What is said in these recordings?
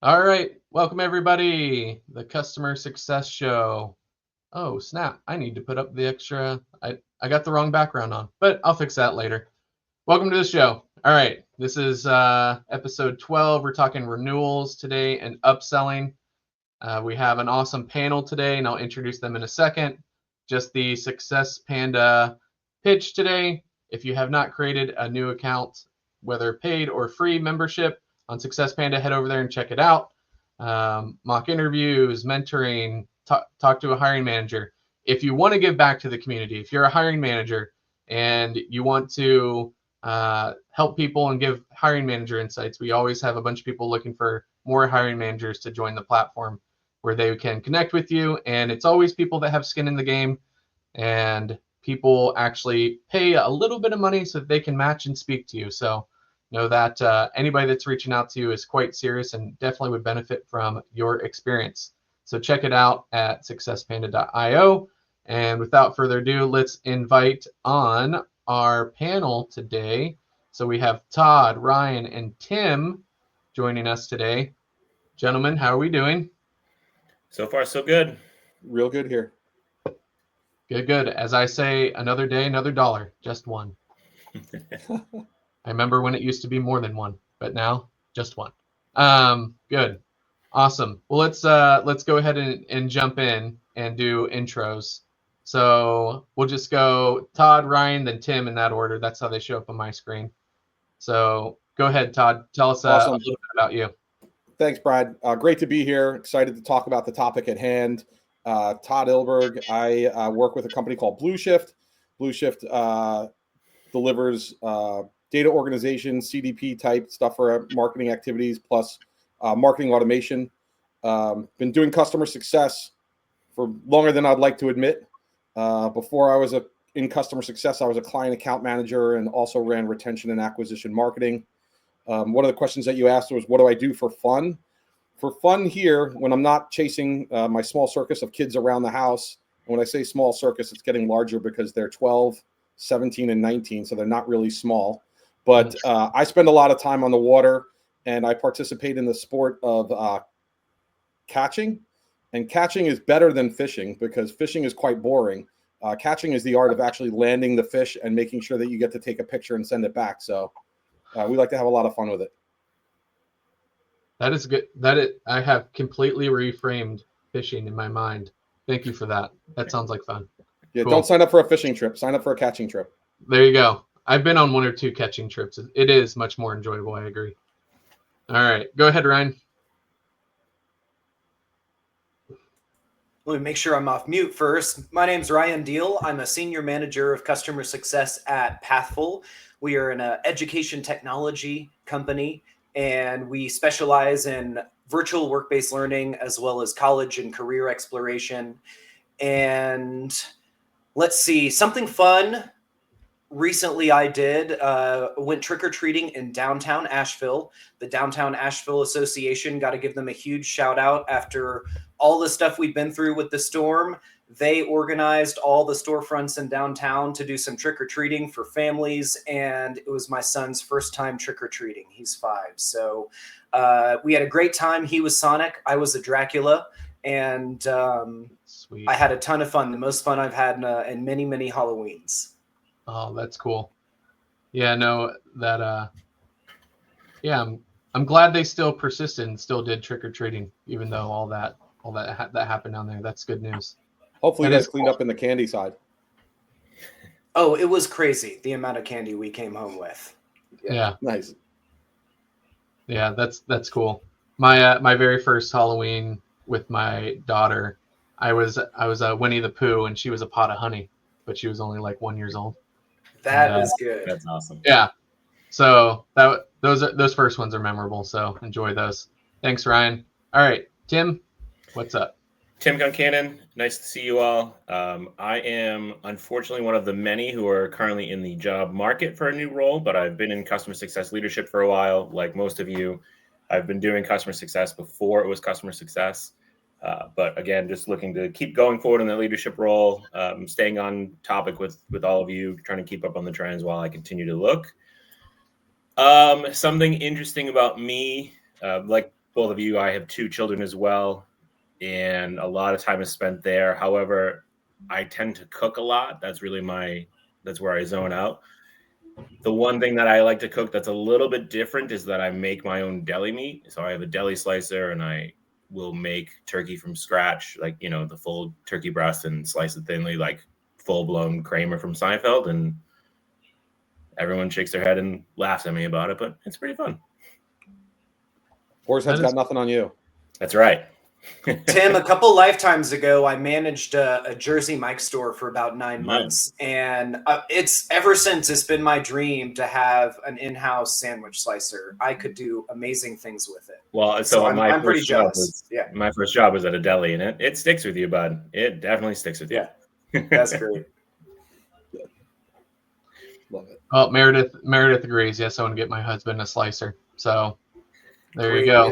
All right, welcome everybody. The Customer Success Show. Oh, snap. I need to put up the extra. I got the wrong background on, but I'll fix that later. Welcome to the show. All right, this is episode 12. We're talking renewals today and upselling. We have an awesome panel today, and I'll introduce them in a second. Just the Success Panda pitch today. If you have not created a new account, whether paid or free membership on Success Panda, head over there and check it out. Mock interviews, mentoring, talk to a hiring manager. If you want to give back to the community, if you're a hiring manager and you want to help people and give hiring manager insights, we always have a bunch of people looking for more hiring managers to join the platform where they can connect with you. And it's always people that have skin in the game, and people actually pay a little bit of money so that they can match and speak to you. So know that anybody that's reaching out to you is quite serious and definitely would benefit from your experience. So check it out at successpanda.io. And without further ado, let's invite on our panel today. So we have Todd, Ryan, and Tim joining us today. Gentlemen, how are we doing? So far, so good. Real good here. Good, good. As I say, another day, another dollar, just one. I remember when it used to be more than one, but now just one. Good, awesome. Well, let's go ahead and jump in and do intros. So we'll just go Todd, Ryan, then Tim in that order. That's how they show up on my screen. So go ahead, Todd. Tell us Awesome. a little bit about you. Thanks, Brad. Great to be here. Excited to talk about the topic at hand. Todd Ilberg. I work with a company called Blue Shift. Blue Shift delivers data organization, CDP type stuff for marketing activities, plus marketing automation. Been doing customer success for longer than I'd like to admit. Before I was in customer success, I was a client account manager and also ran retention and acquisition marketing. One of the questions that you asked was, what do I do for fun? For fun here, when I'm not chasing my small circus of kids around the house, and when I say small circus, it's getting larger because they're 12, 17, and 19, so they're not really small. But I spend a lot of time on the water, and I participate in the sport of catching. And catching is better than fishing because fishing is quite boring. Catching is the art of actually landing the fish and making sure that you get to take a picture and send it back. So we like to have a lot of fun with it. That is good. I have completely reframed fishing in my mind. Thank you for that. That sounds like fun. Yeah, Cool. Don't sign up for a fishing trip. Sign up for a catching trip. There you go. I've been on one or two catching trips. It is much more enjoyable. I agree. All right. Go ahead, Ryan. Let me make sure I'm off mute first. My name's Ryan Deal. I'm a senior manager of customer success at Pathful. We are an education technology company, and we specialize in virtual work-based learning as well as college and career exploration. And let's see, something fun recently I did, went trick-or-treating in downtown Asheville. The Downtown Asheville Association, got to give them a huge shout out after all the stuff we've been through with the storm. They organized all the storefronts in downtown to do some trick-or-treating for families, and it was my son's first time trick-or-treating. He's 5. So we had a great time. He was Sonic, I was a Dracula, and Sweet. I had a ton of fun, the most fun I've had in many, many Halloweens. Oh, that's cool. Yeah, no, that yeah, I'm glad they still persisted and still did trick-or-treating, even though all that happened down there. That's good news. Hopefully, That you is guys cleaned cool. up in the candy side. Oh, it was crazy, the amount of candy we came home with. Yeah. Nice. Yeah, that's cool. My very first Halloween with my daughter, I was a Winnie the Pooh and she was a pot of honey, but she was only like 1 year old. That is good. That's awesome. Yeah. So those first ones are memorable. So enjoy those. Thanks, Ryan. All right, Tim, what's up? Tim Guncannon, nice to see you all. I am unfortunately one of the many who are currently in the job market for a new role, but I've been in customer success leadership for a while. Like most of you, I've been doing customer success before it was customer success. But again, just looking to keep going forward in the leadership role, staying on topic with all of you, trying to keep up on the trends while I continue to look. Something interesting about me, like both of you, I have 2 children as well, and a lot of time is spent there. However, I tend to cook a lot. That's really that's where I zone out. The one thing that I like to cook that's a little bit different is that I make my own deli meat. So I have a deli slicer, and I will make turkey from scratch, like, the full turkey breast, and slice it thinly, like full-blown Kramer from Seinfeld. And everyone shakes their head and laughs at me about it, but it's pretty fun. Horsehead's got nothing on you. That's right. Tim, a couple lifetimes ago, I managed a Jersey Mike store for about 9 months, and it's ever since it's been my dream to have an in-house sandwich slicer. I could do amazing things with it. Well, so I'm pretty jealous. My first job was at a deli, and it sticks with you, bud. It definitely sticks with you. Yeah, that's great. Love it. Well, Meredith agrees. Yes, I want to get my husband a slicer. So there you go.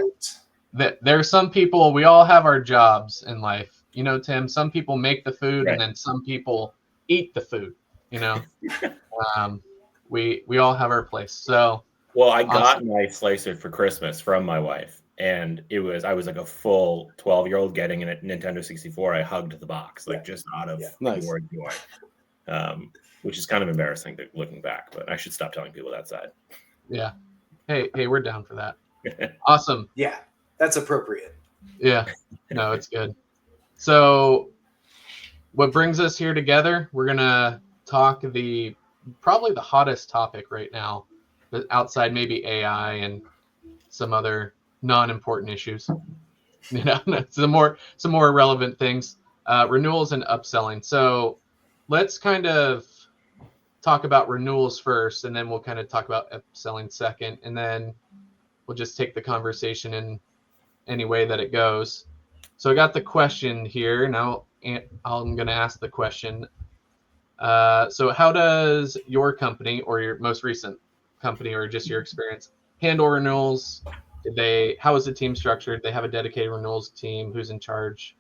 There are some people, we all have our jobs in life. Tim, some people make the food, right, and then some people eat the food. We all have our place. So, well, I got my slicer for Christmas from my wife, and I was like a full 12-year-old getting a Nintendo 64. I hugged the box, just out of pure joy, which is kind of embarrassing looking back, but I should stop telling people that side. Yeah. Hey, we're down for that. Awesome. Yeah. That's appropriate. Yeah, no, it's good. So what brings us here together, we're going to talk probably the hottest topic right now, outside maybe AI and some other non-important issues, some more relevant things, renewals and upselling. So let's kind of talk about renewals first, and then we'll kind of talk about upselling second, and then we'll just take the conversation in any way that it goes. So I got the question here. Now I'm going to ask the question. So how does your company, or your most recent company, or just your experience, handle renewals? How is the team structured? They have a dedicated renewals team. Who's in charge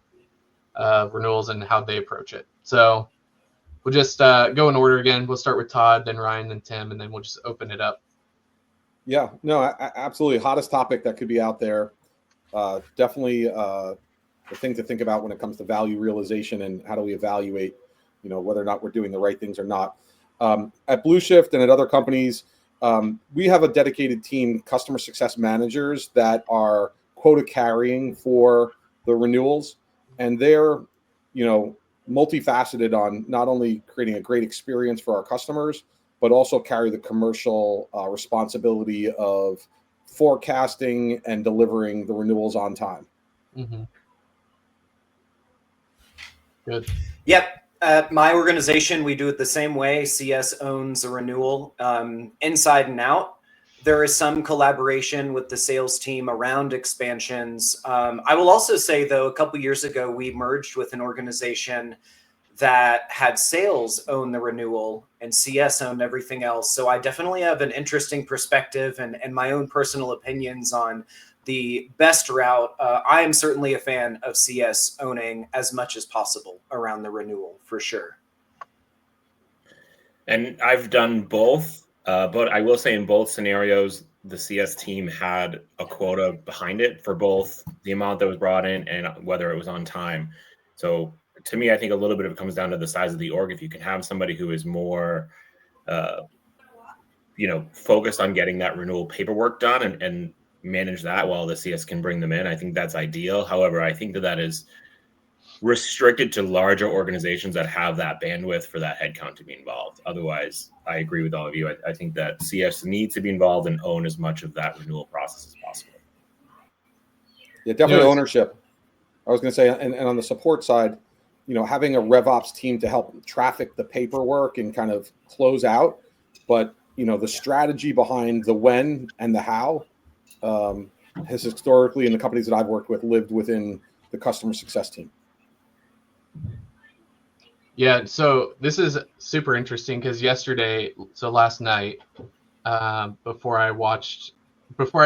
of renewals, and how they approach it? So we'll just go in order again. We'll start with Todd, then Ryan, then Tim, and then we'll just open it up. Yeah, no, absolutely. Hottest topic that could be out there. Definitely the thing to think about when it comes to value realization and how do we evaluate, whether or not we're doing the right things or not. At Blue Shift and at other companies, we have a dedicated team, customer success managers, that are quota carrying for the renewals, and they're, multifaceted on not only creating a great experience for our customers, but also carry the commercial responsibility of forecasting and delivering the renewals on time. Mm-hmm. Good. Yep. At my organization, we do it the same way. CS owns a renewal inside and out. There is some collaboration with the sales team around expansions. I will also say, though, a couple years ago, we merged with an organization that had sales own the renewal and CS owned everything else. So I definitely have an interesting perspective and my own personal opinions on the best route. I am certainly a fan of CS owning as much as possible around the renewal, for sure. And I've done both, but I will say in both scenarios, the CS team had a quota behind it for both the amount that was brought in and whether it was on time. So to me, I think a little bit of it comes down to the size of the org. If you can have somebody who is more, focused on getting that renewal paperwork done and manage that while the CS can bring them in, I think that's ideal. However, I think that is restricted to larger organizations that have that bandwidth for that headcount to be involved. Otherwise, I agree with all of you. I think that CS needs to be involved and own as much of that renewal process as possible. Yeah, definitely ownership. I was going to say, and on the support side, having a RevOps team to help traffic the paperwork and kind of close out, but the strategy behind the when and the how has historically, in the companies that I've worked with, lived within the customer success team. Yeah, so this is super interesting because last night, before I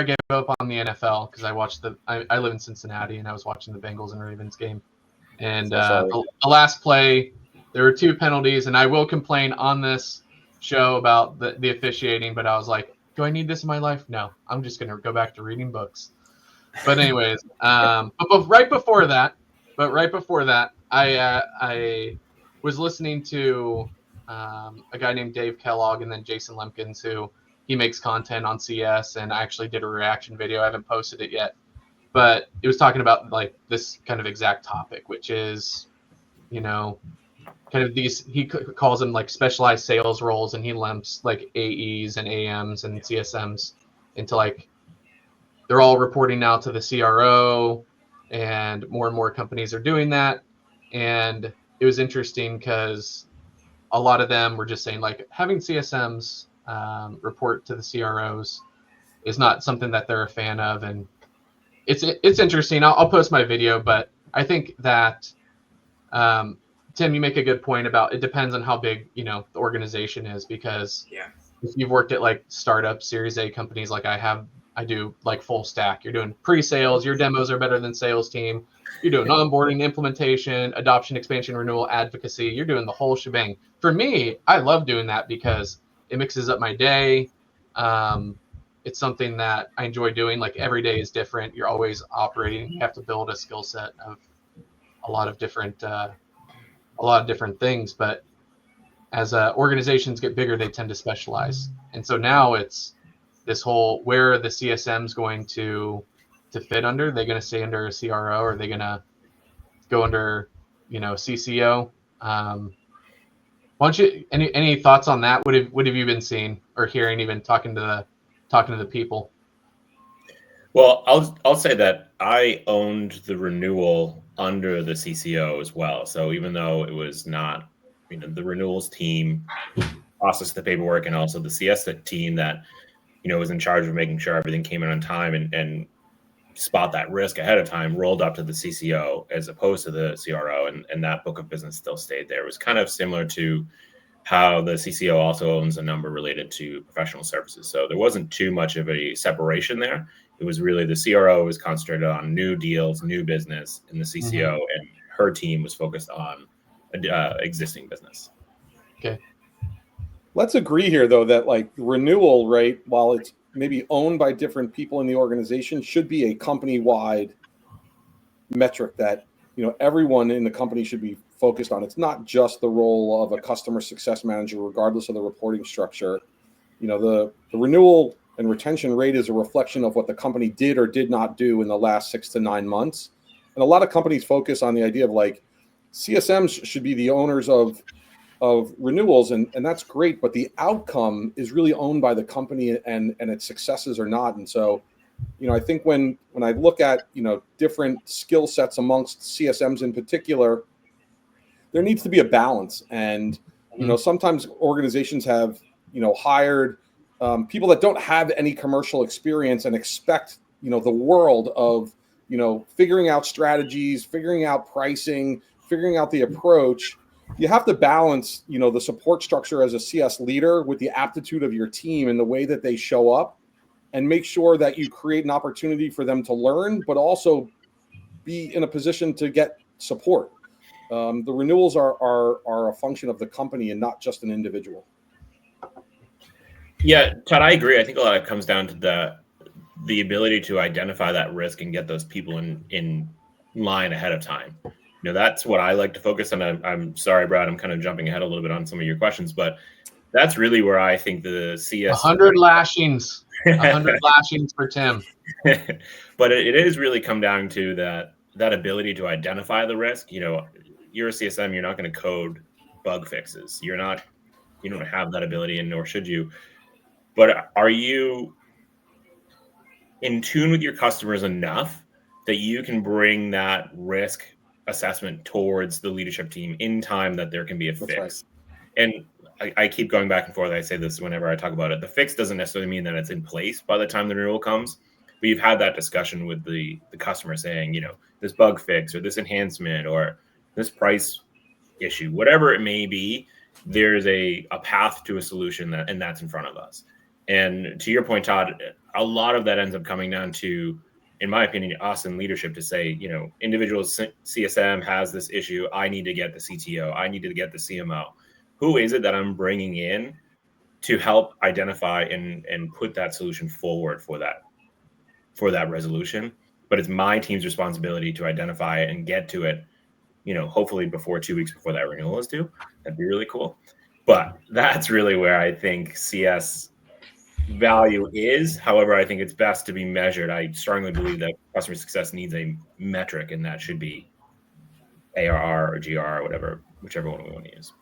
gave up on the NFL, because I live in Cincinnati and I was watching the Bengals and Ravens game. And the last play, there were 2 penalties, and I will complain on this show about the officiating, but I was like, do I need this in my life? No, I'm just going to go back to reading books. But anyways, but right before that, I was listening to a guy named Dave Kellogg and then Jason Lemkins, who he makes content on CS, and I actually did a reaction video. I haven't posted it yet, but it was talking about like this kind of exact topic, which is, you know, kind of these, he calls them like specialized sales roles, and he lumps like AEs and AMs and CSMs into like, they're all reporting now to the CRO, and more companies are doing that. And it was interesting because a lot of them were just saying like having CSMs report to the CROs is not something that they're a fan of, and it's interesting. I'll post my video, but I think that Tim, you make a good point about it depends on how big the organization is, because Yeah. if you've worked at like startup Series A companies like I do like full stack. You're doing pre-sales. Your demos are better than sales team. You're doing onboarding, implementation, adoption, expansion, renewal, advocacy. You're doing the whole shebang. For me, I love doing that because it mixes up my day. It's something that I enjoy doing. Like every day is different. You're always operating. You have to build a skill set of a lot of different things. But as organizations get bigger, they tend to specialize. And so now it's this whole, where are the CSMs going to fit under? Are they going to stay under a CRO? Or are they going to go under, CCO? Why don't you, any thoughts on that? What have you been seeing or hearing, even talking to the people? Well, I'll say that I owned the renewal under the CCO as well. So even though it was not, the renewals team processed the paperwork, and also the CS team that, was in charge of making sure everything came in on time and spot that risk ahead of time, rolled up to the CCO as opposed to the CRO, and that book of business still stayed there. It was kind of similar to how the CCO also owns a number related to professional services. So there wasn't too much of a separation there. It was really the CRO was concentrated on new deals, new business, and the CCO and her team was focused on existing business. Okay. Let's agree here, though, that like renewal, right, while it's maybe owned by different people in the organization, should be a company-wide metric that everyone in the company should be focused on. It's not just the role of a customer success manager, regardless of the reporting structure. The renewal and retention rate is a reflection of what the company did or did not do in the last 6 to 9 months. And a lot of companies focus on the idea of like CSMs should be the owners of renewals, and that's great, but the outcome is really owned by the company and its successes or not. And so, I think when I look at different skill sets amongst CSMs in particular, there needs to be a balance. And sometimes organizations have hired people that don't have any commercial experience and expect the world of figuring out strategies, figuring out pricing, figuring out the approach. You have to balance, the support structure as a CS leader with the aptitude of your team and the way that they show up, and make sure that you create an opportunity for them to learn, but also be in a position to get support. The renewals are a function of the company and not just an individual. Yeah, Todd, I agree. I think a lot of it comes down to the ability to identify that risk and get those people in line ahead of time. That's what I like to focus on. I'm sorry, Brad, I'm kind of jumping ahead a little bit on some of your questions, but that's really where I think the CS 100 lashings, 100 lashings for Tim. But it is really come down to that ability to identify the risk. You're a CSM, you're not going to code bug fixes. You don't have that ability, and nor should you. But are you in tune with your customers enough that you can bring that risk assessment towards the leadership team in time that there can be a fix? Right. And I keep going back and forth. I say this whenever I talk about it. The fix doesn't necessarily mean that it's in place by the time the renewal comes. But you've had that discussion with the customer saying, this bug fix or this enhancement or this price issue, whatever it may be, there's a path to a solution and that's in front of us. And to your point, Todd, a lot of that ends up coming down to, in my opinion, us in leadership to say, individual CSM has this issue. I need to get the CTO. I need to get the CMO. Who is it that I'm bringing in to help identify and put that solution forward for that resolution? but it's my team's responsibility to identify it and get to it, hopefully before 2 weeks before that renewal is due. That'd be really cool. But that's really where I think CS value is. However, I think it's best to be measured. I strongly believe that customer success needs a metric, and that should be ARR or GRR, or whichever one we want to use.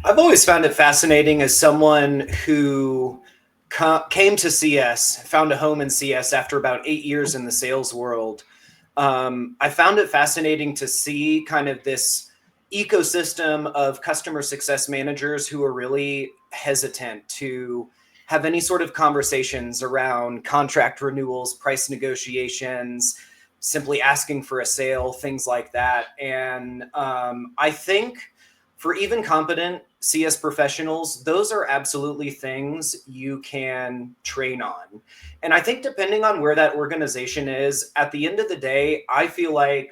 I've always found it fascinating as someone who came to CS, found a home in CS after about 8 years in the sales world. I found it fascinating to see kind of this ecosystem of customer success managers who are really hesitant to have any sort of conversations around contract renewals, price negotiations, simply asking for a sale, things like that. And I think for even competent CS professionals, those are absolutely things you can train on. And I think depending on where that organization is, at the end of the day, I feel like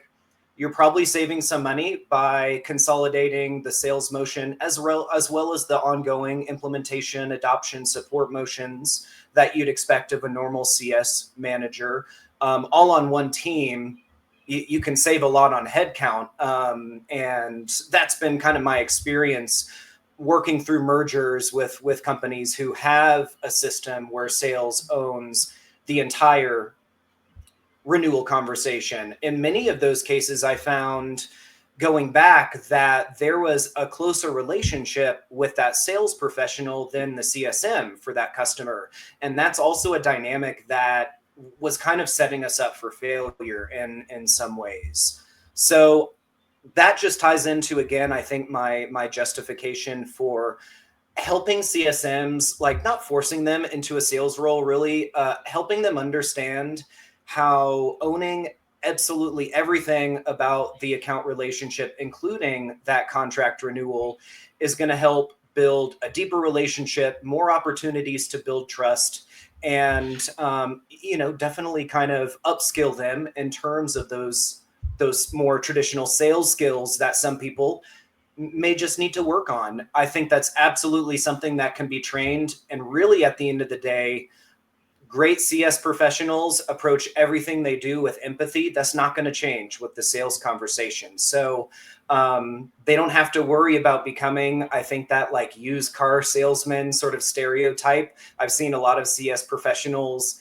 you're probably saving some money by consolidating the sales motion as well as the ongoing implementation, adoption, support motions that you'd expect of a normal CS manager, all on one team. You can save a lot on headcount. And that's been kind of my experience working through mergers with companies who have a system where sales owns the entire renewal conversation. In many of those cases, I found going back that there was a closer relationship with that sales professional than the CSM for that customer. And that's also a dynamic that was kind of setting us up for failure in some ways. So that just ties into, again, I think my justification for helping CSMs, like not forcing them into a sales role, really helping them understand how owning absolutely everything about the account relationship, including that contract renewal, is going to help build a deeper relationship, more opportunities to build trust, and definitely kind of upskill them in terms of those more traditional sales skills that some people may just need to work on. I think that's absolutely something that can be trained. And really, at the end of the day, great CS professionals approach everything they do with empathy. That's not going to change with the sales conversation. So they don't have to worry about becoming, I think, that like used car salesman sort of stereotype. I've seen a lot of CS professionals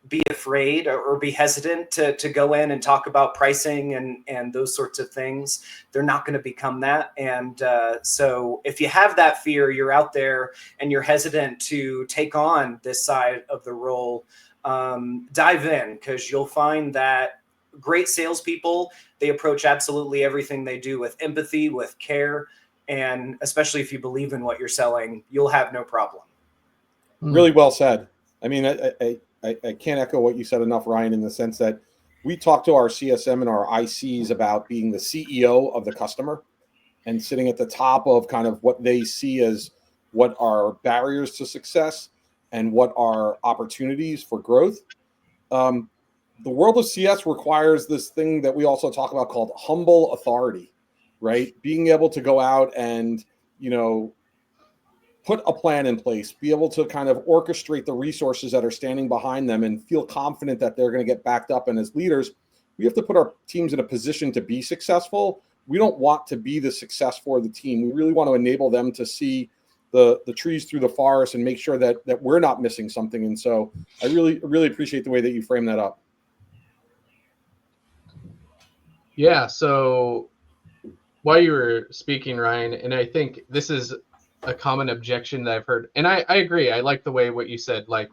be afraid or be hesitant to go in and talk about pricing and those sorts of things. They're not going to become that. And so if you have that fear, you're out there and you're hesitant to take on this side of the role, dive in, because you'll find that great salespeople, they approach absolutely everything they do with empathy, with care. And especially if you believe in what you're selling, you'll have no problem. Really well said. I mean, I can't echo what you said enough, Ryan, in the sense that we talk to our CSM and our ICs about being the CEO of the customer and sitting at the top of kind of what they see as what are barriers to success and what are opportunities for growth. The world of CS requires this thing that we also talk about called humble authority, right? Being able to go out and, put a plan in place, be able to kind of orchestrate the resources that are standing behind them and feel confident that they're going to get backed up. And as leaders, we have to put our teams in a position to be successful. We don't want to be the success for the team. We really want to enable them to see the trees through the forest and make sure that we're not missing something. And so I really appreciate the way that you frame that up. Yeah. So while you were speaking, Ryan, and I think this is a common objection that I've heard, and I agree. I like the way what you said. Like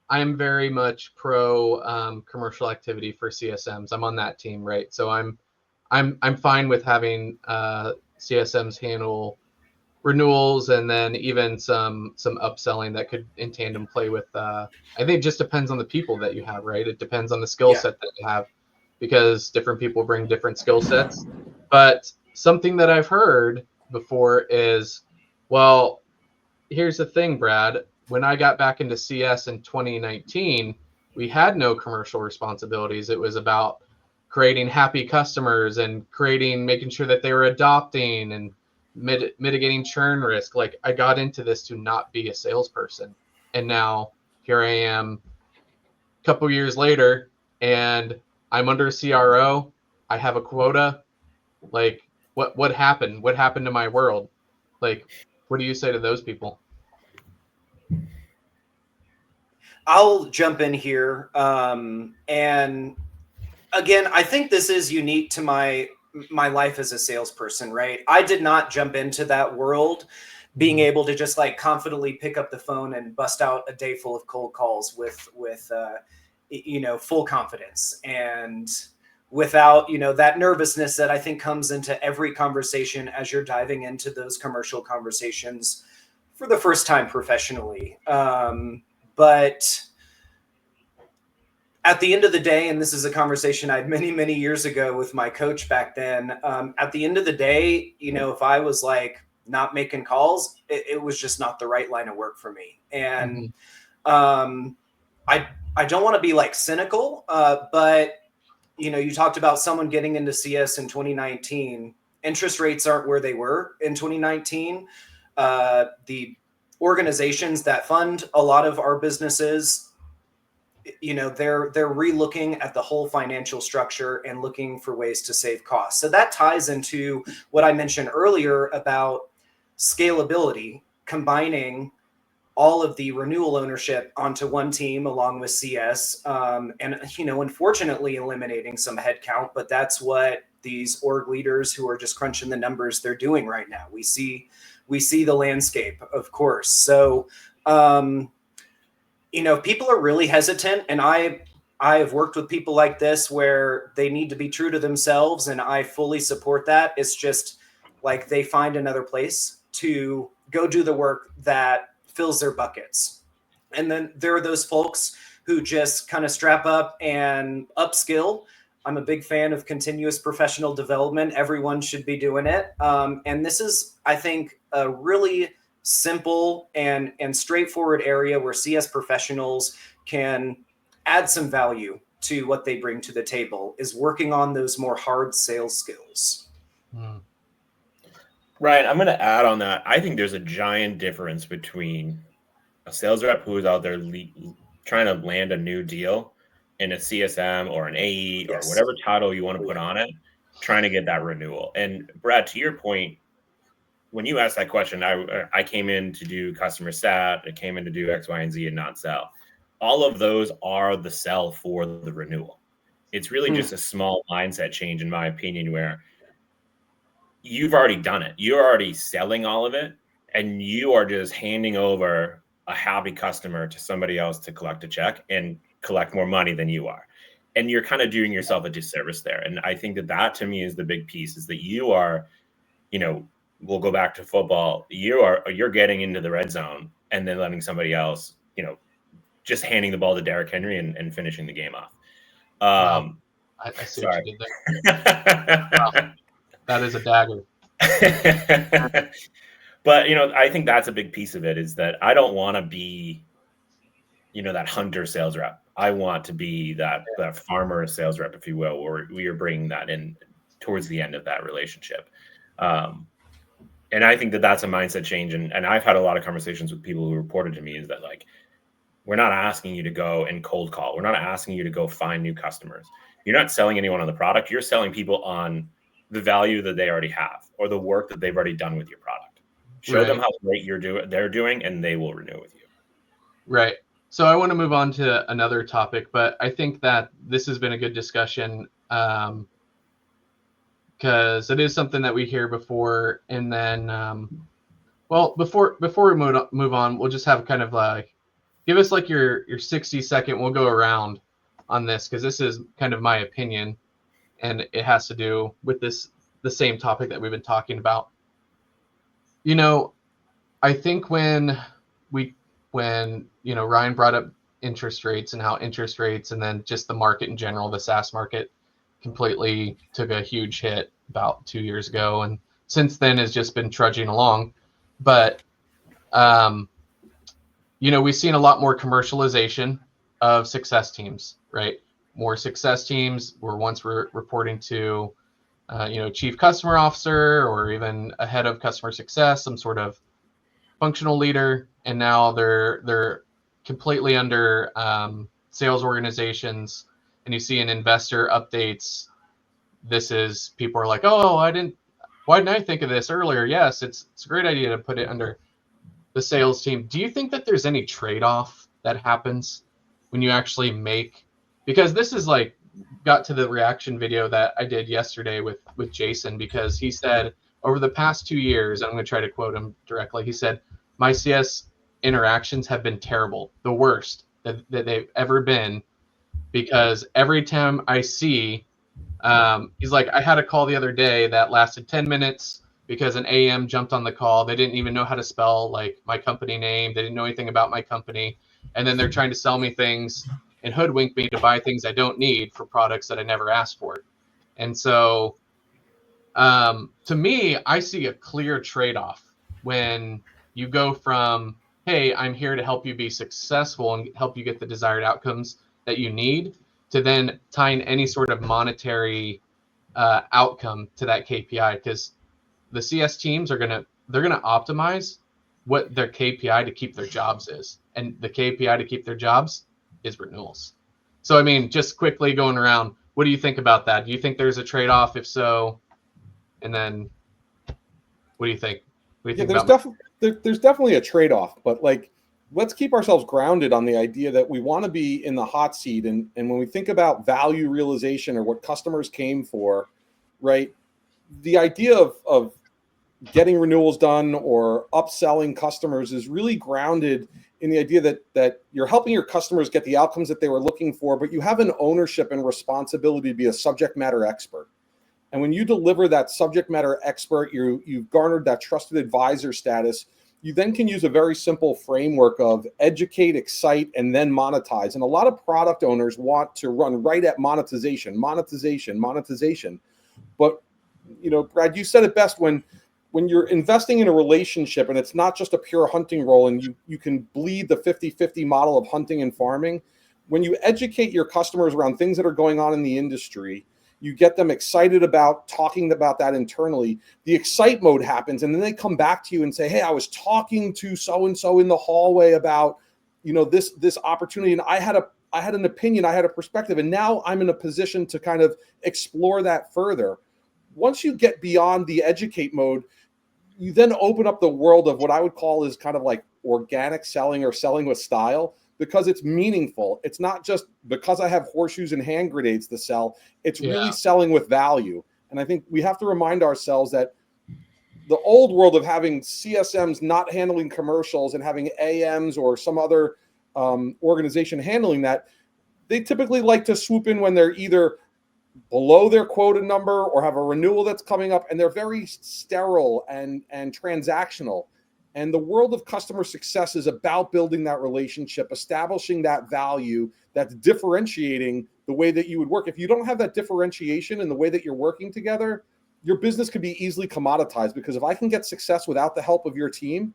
I'm very much pro commercial activity for CSMs. I'm on that team, right? So I'm fine with having CSMs handle renewals and then even some upselling that could in tandem play with. I think it just depends on the people that you have, right? It depends on the skill set that you have, because different people bring different skill sets. But something that I've heard before is, well, here's the thing, Brad. When I got back into CS in 2019, we had no commercial responsibilities. It was about creating happy customers and making sure that they were adopting and mitigating churn risk. Like, I got into this to not be a salesperson. And now here I am couple years later and I'm under CRO, I have a quota. Like, what happened? What happened to my world? Like, what do you say to those people? I'll jump in here. And again, I think this is unique to my life as a salesperson, right? I did not jump into that world being able to just like confidently pick up the phone and bust out a day full of cold calls with full confidence and without that nervousness that I think comes into every conversation as you're diving into those commercial conversations for the first time professionally. But at the end of the day, and this is a conversation I had many, many years ago with my coach back then, at the end of the day, if I was like not making calls, it was just not the right line of work for me. And I don't want to be like cynical, but you talked about someone getting into CS in 2019. Interest rates aren't where they were in 2019. The organizations that fund a lot of our businesses, they're re-looking at the whole financial structure and looking for ways to save costs. So that ties into what I mentioned earlier about scalability, combining all of the renewal ownership onto one team along with CS, and unfortunately eliminating some headcount, but that's what these org leaders who are just crunching the numbers, they're doing right now. We see the landscape, of course. So people are really hesitant, and I have worked with people like this where they need to be true to themselves, and I fully support that. It's just like they find another place to go do the work that fills their buckets. And then there are those folks who just kind of strap up and upskill. I'm a big fan of continuous professional development. Everyone should be doing it. And this is, I think, a really simple and straightforward area where CS professionals can add some value to what they bring to the table, is working on those more hard sales skills. Ryan, I'm going to add on that. I think there's a giant difference between a sales rep who is out there trying to land a new deal and a CSM or an AE or whatever title you want to put on it, trying to get that renewal. And Brad, to your point, when you asked that question, I came in to do customer sat, I came in to do X, Y, and Z and not sell. All of those are the sell for the renewal. It's really just a small mindset change, in my opinion, where you've already done it. You're already selling all of it, and you are just handing over a happy customer to somebody else to collect a check and collect more money than you are. And you're kind of doing yourself a disservice there. And I think that to me is the big piece, is that you are, we'll go back to football. You're getting into the red zone and then letting somebody else, just handing the ball to Derrick Henry and finishing the game off. Wow. I see what you did there. Wow. That is a dagger. But, I think that's a big piece of it, is that I don't want to be, that hunter sales rep. I want to be that farmer sales rep, if you will, where we are bringing that in towards the end of that relationship. And I think that that's a mindset change. And I've had a lot of conversations with people who reported to me, is that, like, we're not asking you to go and cold call. We're not asking you to go find new customers. You're not selling anyone on the product. You're selling people on the value that they already have, or the work that they've already done with your product. Show them how great they're doing, and they will renew with you. Right. So I want to move on to another topic, but I think that this has been a good discussion, because it is something that we hear before. And then, before we move on, we'll just have kind of like, give us like your 60-second. We'll go around on this, because this is kind of my opinion, and it has to do with the same topic that we've been talking about. I think when Ryan brought up interest rates, and how interest rates, and then just the market in general, the SaaS market, completely took a huge hit about 2 years ago, and since then has just been trudging along. But we've seen a lot more commercialization of success teams, right? More success teams were once reporting to chief customer officer, or even a head of customer success, some sort of functional leader, and now they're completely under sales organizations and you see in investor updates, people are like, oh, why didn't I think of this earlier? Yes, it's a great idea to put it under the sales team. Do you think that there's any trade-off that happens when you actually because this is like got to the reaction video that I did yesterday with Jason, because he said over the past 2 years, I'm going to try to quote him directly. He said, my CS interactions have been terrible, the worst that they've ever been, because every time I see, he's like, I had a call the other day that lasted 10 minutes because an AM jumped on the call. They didn't even know how to spell like my company name. They didn't know anything about my company. And then they're trying to sell me things and hoodwink me to buy things I don't need for products that I never asked for. And so to me, I see a clear trade-off when you go from, hey, I'm here to help you be successful and help you get the desired outcomes that you need, to then tying any sort of monetary outcome to that KPI, because the CS teams they're gonna optimize what their KPI to keep their jobs is, and the KPI to keep their jobs is renewals. So I mean, just quickly going around, what do you think about that? Do you think there's a trade-off? If so, and then what do you think? What do you think there's definitely a trade-off, but like, let's keep ourselves grounded on the idea that we want to be in the hot seat. And when we think about value realization or what customers came for, right? The idea of getting renewals done or upselling customers is really grounded in the idea that you're helping your customers get the outcomes that they were looking for, but you have an ownership and responsibility to be a subject matter expert. And when you deliver that subject matter expert, you've garnered that trusted advisor status. You then can use a very simple framework of educate, excite, and then monetize. And a lot of product owners want to run right at monetization. But, Brad, you said it best, when you're investing in a relationship and it's not just a pure hunting role, and you can bleed the 50-50 model of hunting and farming. When you educate your customers around things that are going on in the industry, you get them excited about talking about that internally. The excite mode happens, and then they come back to you and say, hey, I was talking to so-and-so in the hallway about, this opportunity, and I had an opinion, I had a perspective, and now I'm in a position to kind of explore that further. Once you get beyond the educate mode, you then open up the world of what I would call is kind of like organic selling or selling with style, because it's meaningful. It's not just because I have horseshoes and hand grenades to sell. It's really selling with value. And I think we have to remind ourselves that the old world of having CSMs not handling commercials and having AMs or some other organization handling that, they typically like to swoop in when they're either below their quota number or have a renewal that's coming up, and they're very sterile and transactional. And the world of customer success is about building that relationship, establishing that value that's differentiating the way that you would work. If you don't have that differentiation in the way that you're working together, your business could be easily commoditized, because if I can get success without the help of your team,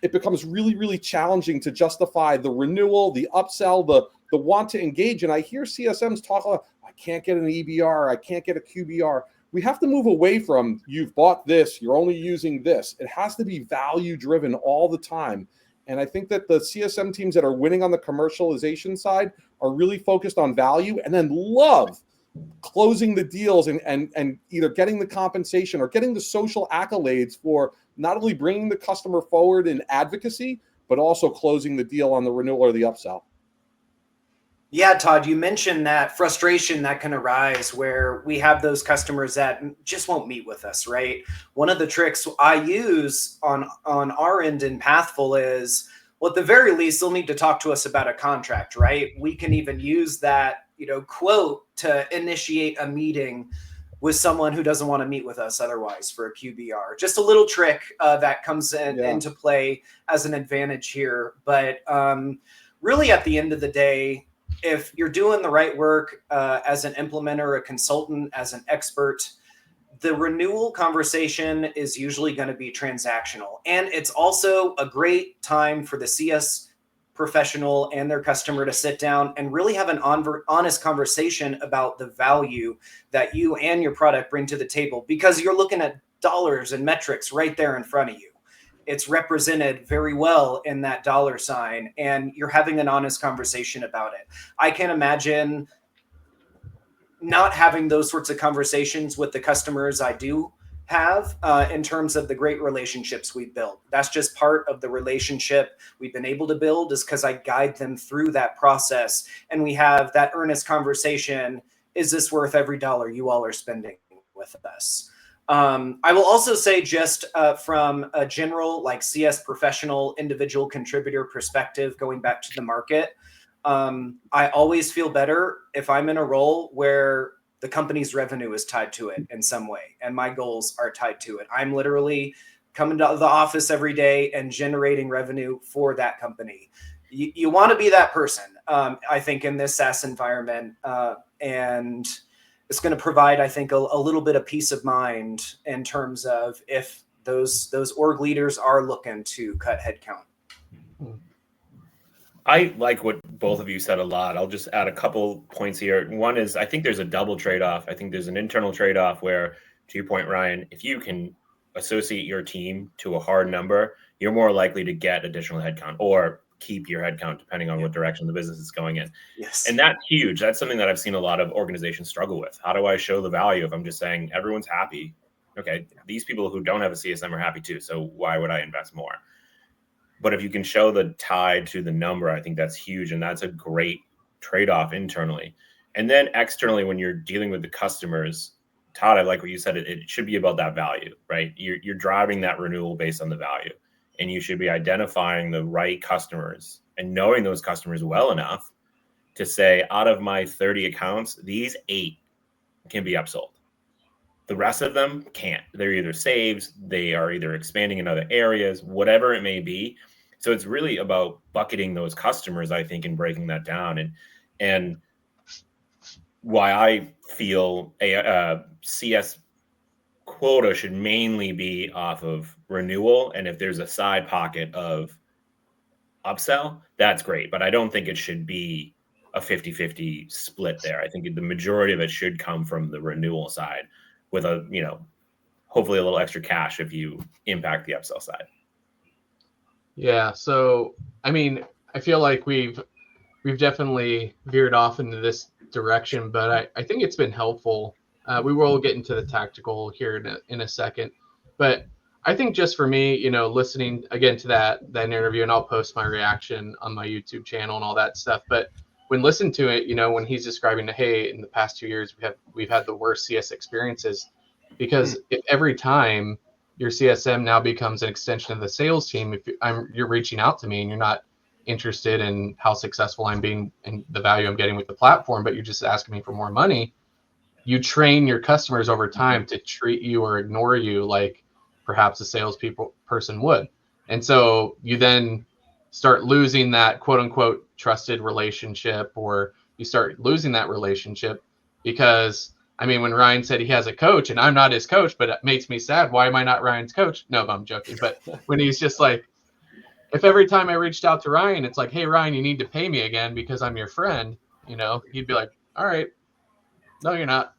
it becomes really, really challenging to justify the renewal, the upsell, the want to engage. And I hear CSMs talk about, I can't get an EBR, I can't get a QBR. We have to move away from, you've bought this, you're only using this. It has to be value driven all the time. And I think that the CSM teams that are winning on the commercialization side are really focused on value, and then love closing the deals and either getting the compensation or getting the social accolades for not only bringing the customer forward in advocacy, but also closing the deal on the renewal or the upsell. Yeah, Todd, you mentioned that frustration that can arise where we have those customers that just won't meet with us, right? One of the tricks I use on our end in Pathful is, well, at the very least, they'll need to talk to us about a contract, right? We can even use that, quote to initiate a meeting with someone who doesn't want to meet with us otherwise for a QBR. Just a little trick that comes into play as an advantage here. But really, at the end of the day, if you're doing the right work as an implementer, a consultant, as an expert, the renewal conversation is usually going to be transactional. And it's also a great time for the CS professional and their customer to sit down and really have an honest conversation about the value that you and your product bring to the table, because you're looking at dollars and metrics right there in front of you. it's represented very well in that dollar sign, and you're having an honest conversation about it. I can't imagine not having those sorts of conversations with the customers I do have in terms of the great relationships we've built. That's just part of the relationship we've been able to build, is because I guide them through that process, and we have that earnest conversation. Is this worth every dollar you all are spending with us? I will also say, just from a general like CS professional individual contributor perspective, going back to the market, I always feel better if I'm in a role where the company's revenue is tied to it in some way, and my goals are tied to it. I'm literally coming to the office every day and generating revenue for that company. You want to be that person, I think, in this SaaS environment, and it's going to provide, I think, a little bit of peace of mind in terms of if those org leaders are looking to cut headcount. I like what both of you said a lot. I'll just add a couple points here. One is, I think there's a double trade-off. I think there's an internal trade-off where, to your point, Ryan, if you can associate your team to a hard number, you're more likely to get additional headcount or keep your headcount, depending on what direction the business is going in. Yes. And that's huge. That's something that I've seen a lot of organizations struggle with. How do I show the value if I'm just saying everyone's happy? Okay, these people who don't have a CSM are happy too, so why would I invest more? But if you can show the tie to the number, I think that's huge. And that's a great trade-off internally. And then externally, when you're dealing with the customers, Todd, I like what you said. It should be about that value, right? You're driving that renewal based on the value. And you should be identifying the right customers and knowing those customers well enough to say, out of my 30 accounts, these 8 can be upsold. The rest of them can't. They're either saves, they are either expanding in other areas, whatever it may be. So it's really about bucketing those customers, I think, and breaking that down. And why I feel a CS quota should mainly be off of renewal. And if there's a side pocket of upsell, that's great. But I don't think it should be a 50-50 split there. I think the majority of it should come from the renewal side, with a, hopefully a little extra cash if you impact the upsell side. Yeah. So, I mean, I feel like we've definitely veered off into this direction, but I think it's been helpful. We will get into the tactical here in a second, but I think just for me, listening again to that interview, and I'll post my reaction on my YouTube channel and all that stuff. But when listening to it, when he's describing, hey, in the past 2 years, we've had the worst CS experiences, because if every time your CSM now becomes an extension of the sales team, if you're reaching out to me and you're not interested in how successful I'm being and the value I'm getting with the platform, but you're just asking me for more money, you train your customers over time to treat you or ignore you like perhaps a person would. And so you then start losing that quote unquote trusted relationship, or you start losing that relationship because, I mean, when Ryan said he has a coach and I'm not his coach, but it makes me sad. Why am I not Ryan's coach? No, I'm joking. But when he's just like, if every time I reached out to Ryan, it's like, hey, Ryan, you need to pay me again because I'm your friend, he'd be like, all right, no, you're not,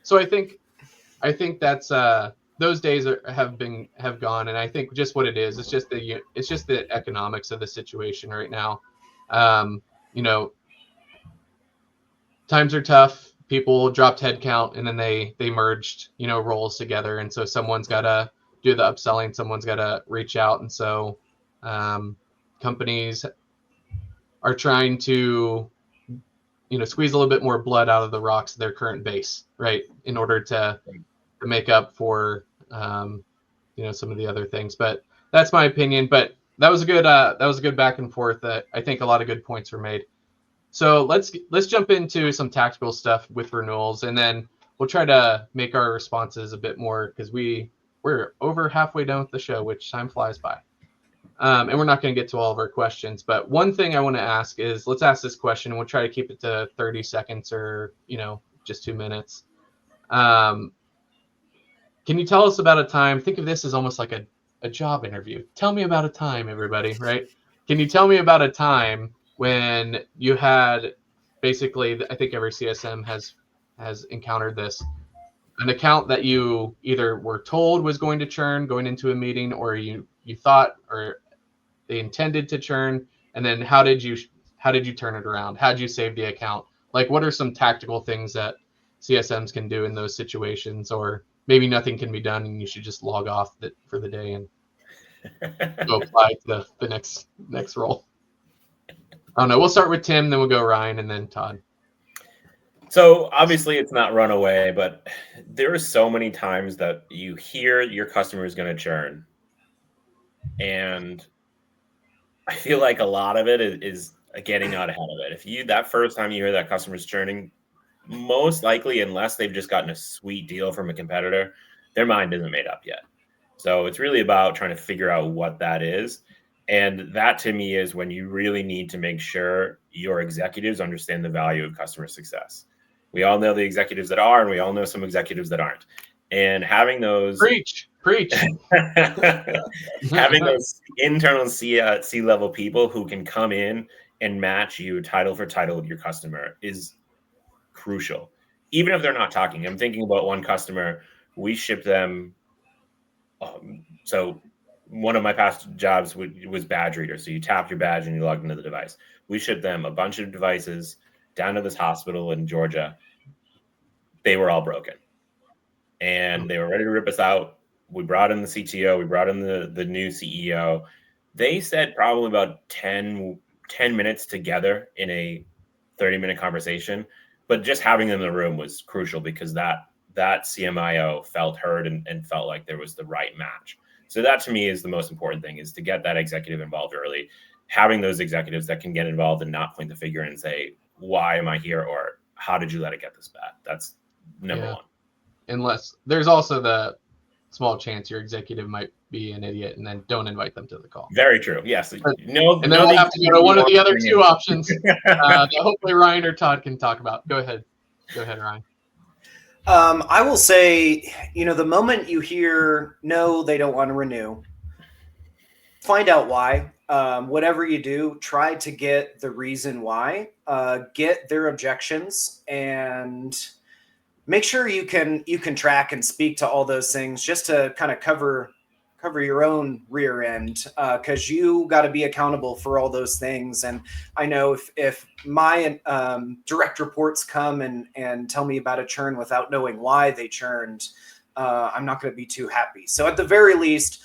So I think that's, those days have gone. And I think just what it is, it's just the economics of the situation right now. Times are tough. People dropped headcount and then they merged, roles together. And so someone's got to do the upselling, someone's got to reach out. And so companies are trying to, squeeze a little bit more blood out of the rocks of their current base, right, in order to make up for, some of the other things. But that's my opinion. But that was a good back and forth. I think a lot of good points were made. So let's jump into some tactical stuff with renewals, and then we'll try to make our responses a bit more, because we're over halfway done with the show, which time flies by. And we're not going to get to all of our questions, but one thing I want to ask is, let's ask this question, and we'll try to keep it to 30 seconds or, just 2 minutes. Can you tell us about a time? Think of this as almost like a job interview. Tell me about a time, everybody, right? Can you tell me about a time when you had, basically, I think every CSM has encountered this. an account that you either were told was going to churn going into a meeting, or you thought or they intended to churn, and then how did you turn it around? How did you save the account? Like, what are some tactical things that CSMs can do in those situations, or maybe nothing can be done and you should just log off for the day and go apply to the next role? I don't know. We'll start with Tim, then we'll go Ryan, and then Todd. So obviously it's not runaway, but there are so many times that you hear your customer is going to churn. And I feel like a lot of it is getting out ahead of it. If that first time you hear that customer's churning, most likely, unless they've just gotten a sweet deal from a competitor, their mind isn't made up yet. So it's really about trying to figure out what that is. And that to me is when you really need to make sure your executives understand the value of customer success. We all know the executives that are, and we all know some executives that aren't. And having those preach having those internal C-level people who can come in and match you title for title with your customer is crucial. Even if they're not talking. I'm thinking about one customer, we shipped them. So one of my past jobs was badge reader. So you tapped your badge and you logged into the device. We shipped them a bunch of devices down to this hospital in Georgia. They were all broken. And they were ready to rip us out. We brought in the CTO. We brought in the new CEO. They said probably about 10 minutes together in a 30-minute conversation. But just having them in the room was crucial because that CMIO felt heard and felt like there was the right match. So that to me is the most important thing, is to get that executive involved early. Having those executives that can get involved and not point the finger and say, why am I here? Or how did you let it get this bad? That's number one. Unless there's also the small chance your executive might be an idiot, and then don't invite them to the call. Very true. Yes. And then we'll have to go to one of the other two options that hopefully Ryan or Todd can talk about. Go ahead, Ryan. I will say, the moment you hear, no, they don't want to renew, find out why. Whatever you do, try to get the reason why, get their objections, and make sure you can track and speak to all those things just to kind of cover your own rear end, because you got to be accountable for all those things. And I know if my direct reports come and tell me about a churn without knowing why they churned, I'm not going to be too happy. So at the very least,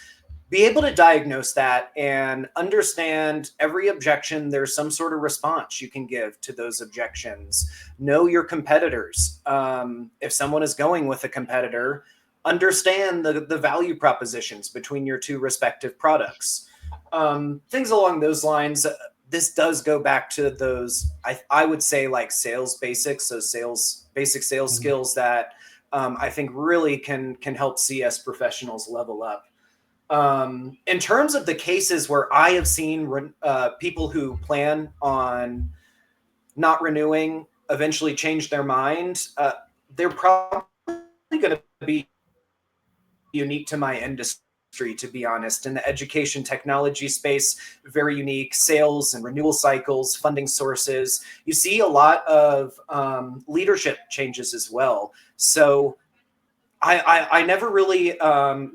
be able to diagnose that and understand every objection. There's some sort of response you can give to those objections. Know your competitors. If someone is going with a competitor, understand the value propositions between your two respective products. Things along those lines. This does go back to those, I would say, like sales basics, so basic sales skills that I think really can help CS professionals level up. In terms of the cases where I have seen people who plan on not renewing eventually change their mind, they're probably going to be unique to my industry, to be honest. In the education technology space, very unique sales and renewal cycles, funding sources. You see a lot of leadership changes as well. So I never really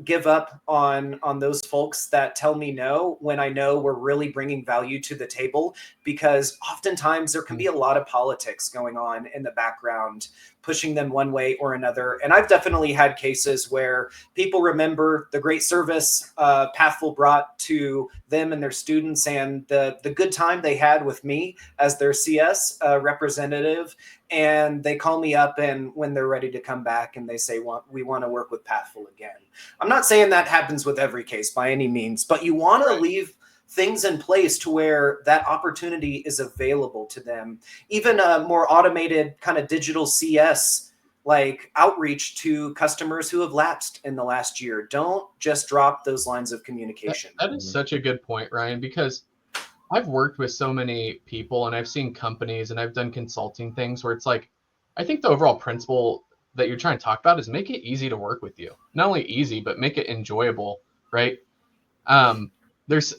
give up on those folks that tell me no when I know we're really bringing value to the table, because oftentimes there can be a lot of politics going on in the background, pushing them one way or another. And I've definitely had cases where people remember the great service Pathful brought to them and their students, and the good time they had with me as their CS representative. And they call me up, and when they're ready to come back, and they say, we want to work with Pathful again. I'm not saying that happens with every case by any means, but you want to leave things in place to where that opportunity is available to them. Even a more automated kind of digital CS, like outreach to customers who have lapsed in the last year. Don't just drop those lines of communication. That is such a good point, Ryan, because I've worked with so many people, and I've seen companies, and I've done consulting things where it's like, I think the overall principle that you're trying to talk about is make it easy to work with you. Not only easy, but make it enjoyable, right? There's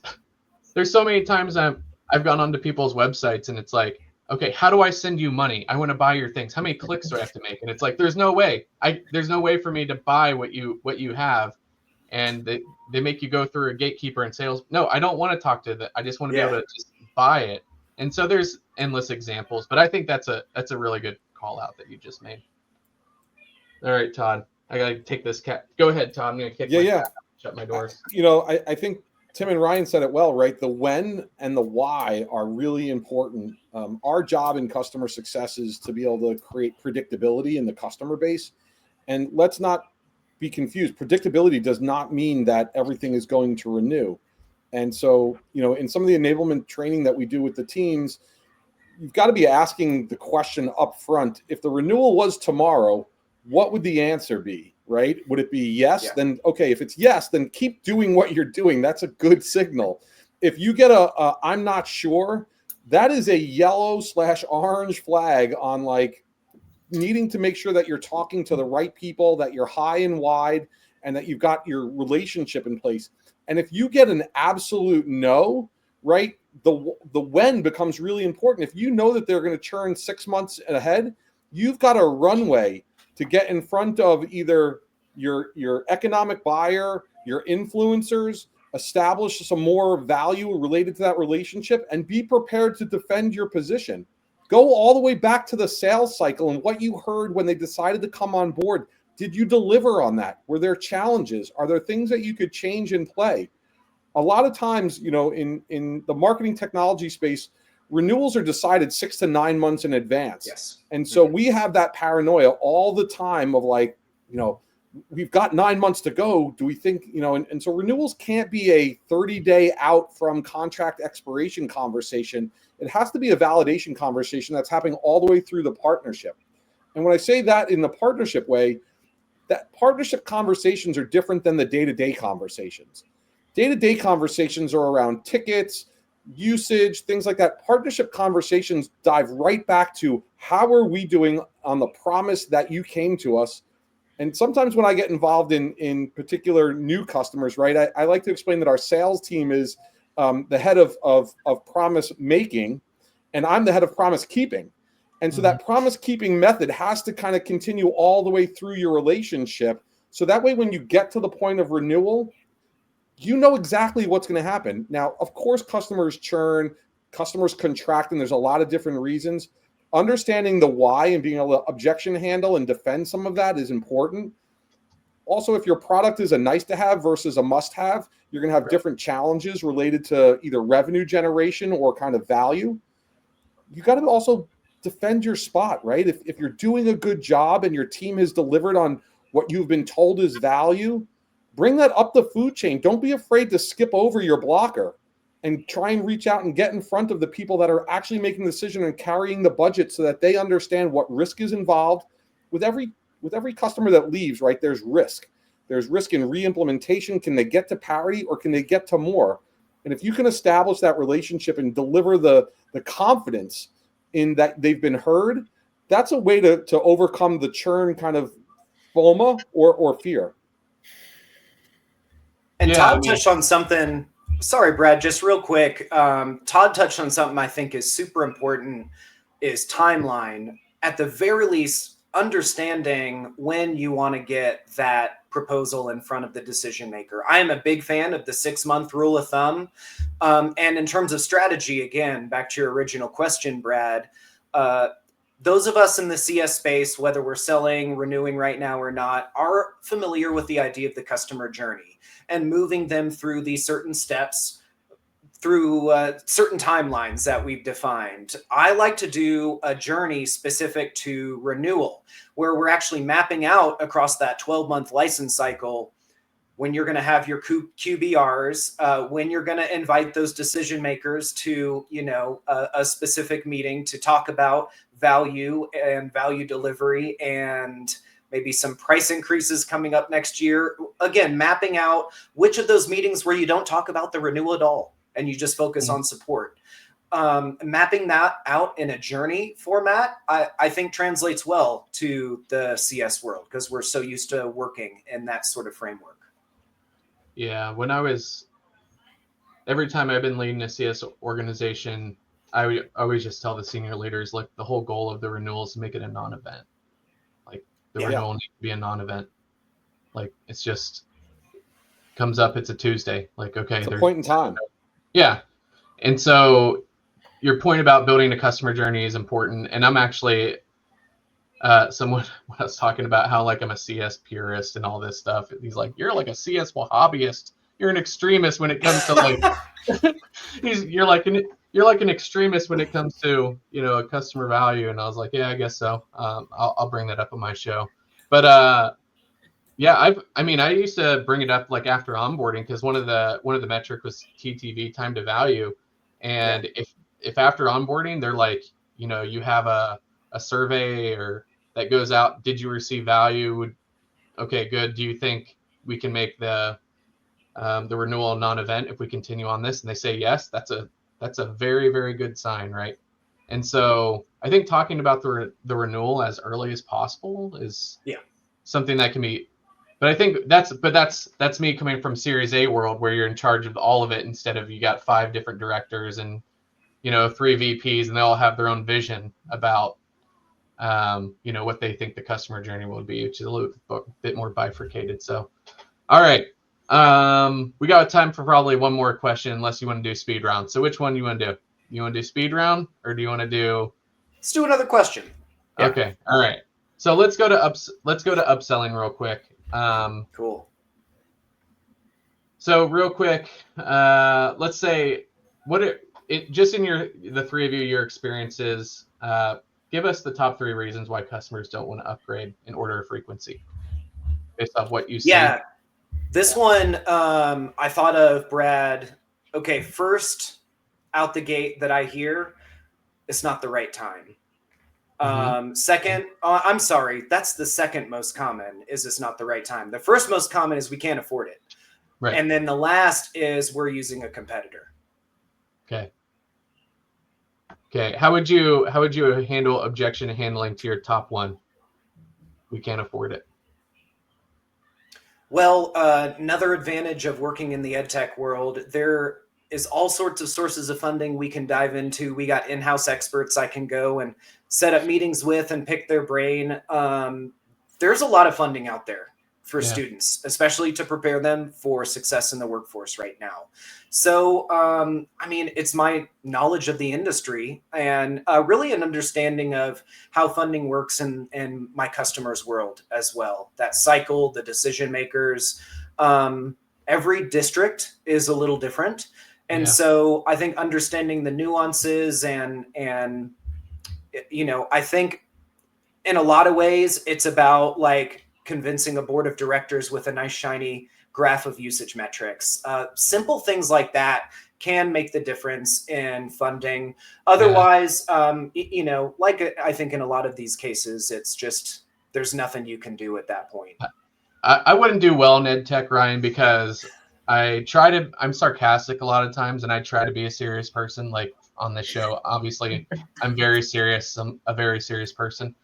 so many times I've gone onto people's websites, and it's like, okay, how do I send you money? I want to buy your things. How many clicks do I have to make? And it's like, there's no way. There's no way for me to buy what you have. And they make you go through a gatekeeper and sales. No, I don't want to talk to that. I just want to be able to just buy it. And so there's endless examples, but I think that's a really good call out that you just made. All right, Todd, I gotta take this cat. Go ahead, Todd. I'm gonna kick my cat, shut my doors. I think Tim and Ryan said it well, right? The when and the why are really important. Our job in customer success is to be able to create predictability in the customer base. And let's not be confused. Predictability does not mean that everything is going to renew. And so, in some of the enablement training that we do with the teams, you've got to be asking the question up front. If the renewal was tomorrow, what would the answer be, right? Would it be yes? Yeah. Then, okay, if it's yes, then keep doing what you're doing. That's a good signal. If you get a I'm not sure, that is a yellow/orange flag on like needing to make sure that you're talking to the right people, that you're high and wide, and that you've got your relationship in place. And if you get an absolute no, right, the when becomes really important. If you know that they're going to churn 6 months ahead, you've got a runway to get in front of either your economic buyer, your influencers, establish some more value related to that relationship, and be prepared to defend your position. Go all the way back to the sales cycle and what you heard when they decided to come on board. Did you deliver on that? Were there challenges? Are there things that you could change and play? A lot of times, in the marketing technology space, renewals are decided 6 to 9 months in advance. Yes. And so we have that paranoia all the time of like, we've got 9 months to go. Do we think, and so renewals can't be a 30-day out from contract expiration conversation. It has to be a validation conversation that's happening all the way through the partnership. And when I say that in the partnership way, that partnership conversations are different than the day-to-day conversations. Day-to-day conversations are around tickets, usage, things like that. Partnership conversations dive right back to how are we doing on the promise that you came to us. And sometimes when I get involved in particular new customers, right, I like to explain that our sales team is the head of promise making, and I'm the head of promise keeping. And so that promise keeping method has to kind of continue all the way through your relationship. So that way, when you get to the point of renewal, you know exactly what's going to happen. Now, of course, customers churn, customers contract, and there's a lot of different reasons. Understanding the why and being able to objection handle and defend some of that is important. Also, if your product is a nice to have versus a must have, you're going to have different challenges related to either revenue generation or kind of value. You got to also defend your spot, right? If you're doing a good job and your team has delivered on what you've been told is value, bring that up the food chain. Don't be afraid to skip over your blocker and try and reach out and get in front of the people that are actually making the decision and carrying the budget so that they understand what risk is involved. With every customer that leaves, right, there's risk. There's risk in re-implementation. Can they get to parity or can they get to more? And if you can establish that relationship and deliver the confidence in that they've been heard, that's a way to overcome the churn kind of FOMA or fear. And Todd touched on something. Sorry, Brad, just real quick. Todd touched on something I think is super important, is timeline. At the very least, understanding when you want to get that proposal in front of the decision maker. I am a big fan of the 6-month rule of thumb. And in terms of strategy, again, back to your original question, Brad, those of us in the CS space, whether we're selling, renewing right now or not, are familiar with the idea of the customer journey and moving them through these certain steps, through certain timelines that we've defined. I like to do a journey specific to renewal, where we're actually mapping out across that 12-month license cycle when you're going to have your QBRs, when you're going to invite those decision makers to, a specific meeting to talk about value and value delivery and maybe some price increases coming up next year. Again, mapping out which of those meetings where you don't talk about the renewal at all and you just focus on support. Mapping that out in a journey format, I think translates well to the CS world because we're so used to working in that sort of framework. Yeah, every time I've been leading a CS organization, I always just tell the senior leaders, like, the whole goal of the renewal is to make it a non-event. Like, the renewal needs to be a non-event. Like, it's just comes up, it's a Tuesday. Like, okay, it's a point in time. Yeah. And so your point about building a customer journey is important. And I'm actually someone when I was talking about how, like, I'm a CS purist and all this stuff. He's like, you're like a CS hobbyist. You're an extremist when it comes to, like, you're like an extremist when it comes to, you know, a customer value. And I was like, yeah, I guess so. I'll bring that up on my show. But yeah, I used to bring it up, like, after onboarding, because one of the metric was TTV, time to value. And if after onboarding they're like, you know, you have a survey or that goes out, did you receive value? Okay, good. Do you think we can make the renewal non-event if we continue on this? And they say yes. That's a very, very good sign, right? And so I think talking about the renewal as early as possible is something that can be. But I think that's me coming from Series A world, where you're in charge of all of it, instead of you got 5 different directors and, you know, 3 VPs, and they all have their own vision about you know, what they think the customer journey will be, which is a little bit more bifurcated. So, all right, we got time for probably one more question, unless you want to do speed round. So which one do you want to do? You want to do speed round, or do you want to do? Let's do another question. Okay, all right. So let's go to upselling real quick. Cool. So real quick, let's say just in the 3 of you, your experiences, give us the top 3 reasons why customers don't want to upgrade in order of frequency, based off what you see. Yeah, this one I thought of, Brad. Okay, first out the gate that I hear, it's not the right time. Second, I'm sorry, that's the second most common, is it's not the right time. The first most common is we can't afford it. Right. And then the last is we're using a competitor. Okay. How would you handle objection handling to your top one? We can't afford it. Well, another advantage of working in the ed tech world, there is all sorts of sources of funding we can dive into. We got in-house experts I can go and set up meetings with and pick their brain. There's a lot of funding out there for students, especially to prepare them for success in the workforce right now. So, I mean, it's my knowledge of the industry and really an understanding of how funding works in my customers' world as well. That cycle, the decision makers, every district is a little different. And so I think understanding the nuances and, you know, I think in a lot of ways, it's about, like, convincing a board of directors with a nice shiny graph of usage metrics. Simple things like that can make the difference in funding. Otherwise, you know, like I think in a lot of these cases, it's just, there's nothing you can do at that point. I wouldn't do well in ed tech, Ryan, because I'm sarcastic a lot of times, and I try to be a serious person. Like on this show, obviously I'm very serious. I'm a very serious person.